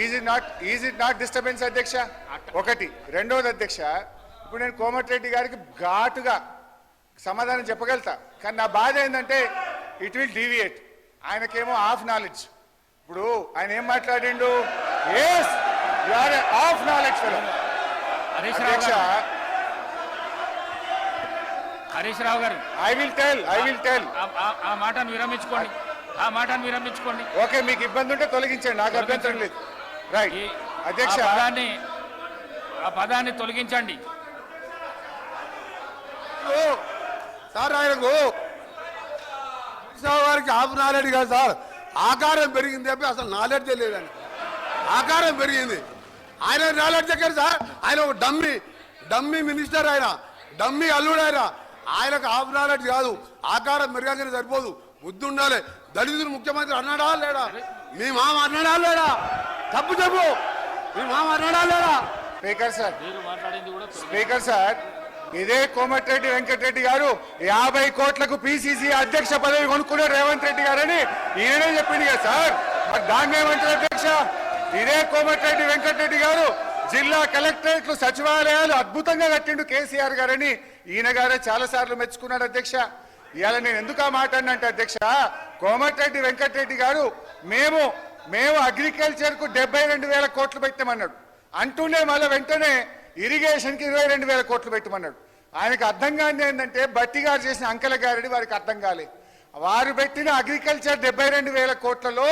Is it not disturbance అధ్యక్ష? ఒకటి. రెండవది అధ్యక్ష, ఇప్పుడు నేను కోమటిరెడ్డి గారికి ఘాటుగా సమాధానం చెప్పగలుగుతా, కానీ నా బాధ ఏంటంటే ఇట్ విల్ డీవియేట్. ఆయనకేమో హాఫ్ నాలెడ్జ్. ఇప్పుడు ఆయన ఏం మాట్లాడిండు? Yes, you are half knowledge fellow. అధ్యక్ష, హరీష్ రావు గారు, ఐ విల్ టెల్ ఆ మాటను విరమించుకోండి. ఓకే, మీకు ఇబ్బంది ఉంటే తొలగించండి, నాకు అభ్యంతరం లేదు. రైట్ అధ్యక్ష, ఆ పదాన్ని తొలగించండి. సార్ ఆయనకు వారికి హాఫ్ నాలెడ్జ్ కాదు సార్, ఆకారం పెరిగింది తప్పి అసలు నాలెడ్జే లేదండి. ఆకారం పెరిగింది, ఆయన నాలెడ్జ్ ఎక్కడ సార్? ఆయన ఒక డమ్మీ మినిస్టర్, ఆయన డమ్మీ అల్లుడు. ఆయనకు హాఫ్ నాలెడ్జ్ కాదు, ఆకారం పెరగానే సరిపోదు, బుద్ధి ఉండాలి. దళితులు ముఖ్యమంత్రి అన్నాడా లేడా? మీ మామ అన్నాడా లేడా? తప్పు చెప్పు, మీ మామ అన్నాడా లేడా? స్పీకర్ సార్, ఇదే కోమటిరెడ్డి వెంకటరెడ్డి గారు 50 కోట్లకు పిసిసి అధ్యక్ష పదవి కొనుక్కున్నారు రేవంత్ రెడ్డి గారని ఈయనే చెప్పింది కదా సార్. మరి దాన్ని ఏమంటారు అధ్యక్ష? ఇదే కోమటిరెడ్డి వెంకటరెడ్డి గారు జిల్లా కలెక్టరేట్లు, సచివాలయాలు అద్భుతంగా కట్టిండు కేసీఆర్ గారని ఈయన గారే చాలా సార్లు మెచ్చుకున్నాడు అధ్యక్ష. ఇవాళ నేను ఎందుకు ఆ మాట అన్నంటే అధ్యక్ష, కోమటిరెడ్డి వెంకటరెడ్డి గారు మేము అగ్రికల్చర్ కు 72,000 కోట్లు పెట్టామన్నాడు. అంటూనే మళ్ళీ వెంటనే ఇరిగేషన్ కి 22,000 కోట్లు పెట్టమన్నాడు. ఆయనకు అర్థం కాని ఏంటంటే బట్టి గారు చేసిన అంకెల గారిని వారికి అర్థం కాలే. వారు పెట్టిన అగ్రికల్చర్ 72,000 కోట్లలో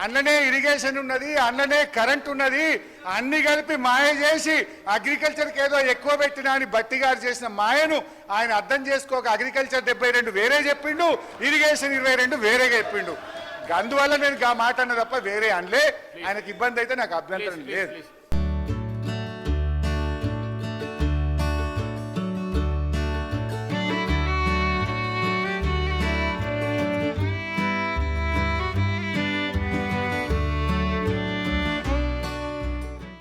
అన్ననే ఇరిగేషన్ ఉన్నది, అన్ననే కరెంట్ ఉన్నది, అన్ని కలిపి మాయ చేసి అగ్రికల్చర్కి ఏదో ఎక్కువ పెట్టినా అని బట్టి గారు చేసిన మాయను ఆయన అర్థం చేసుకోక అగ్రికల్చర్ 72 వేరే చెప్పిండు, ఇరిగేషన్ 22 వేరేగా చెప్పిండు. అందువల్ల నేను ఆ మాట అన్న తప్ప వేరే అనలే. ఆయనకి ఇబ్బంది అయితే నాకు అభ్యంతరం లేదు.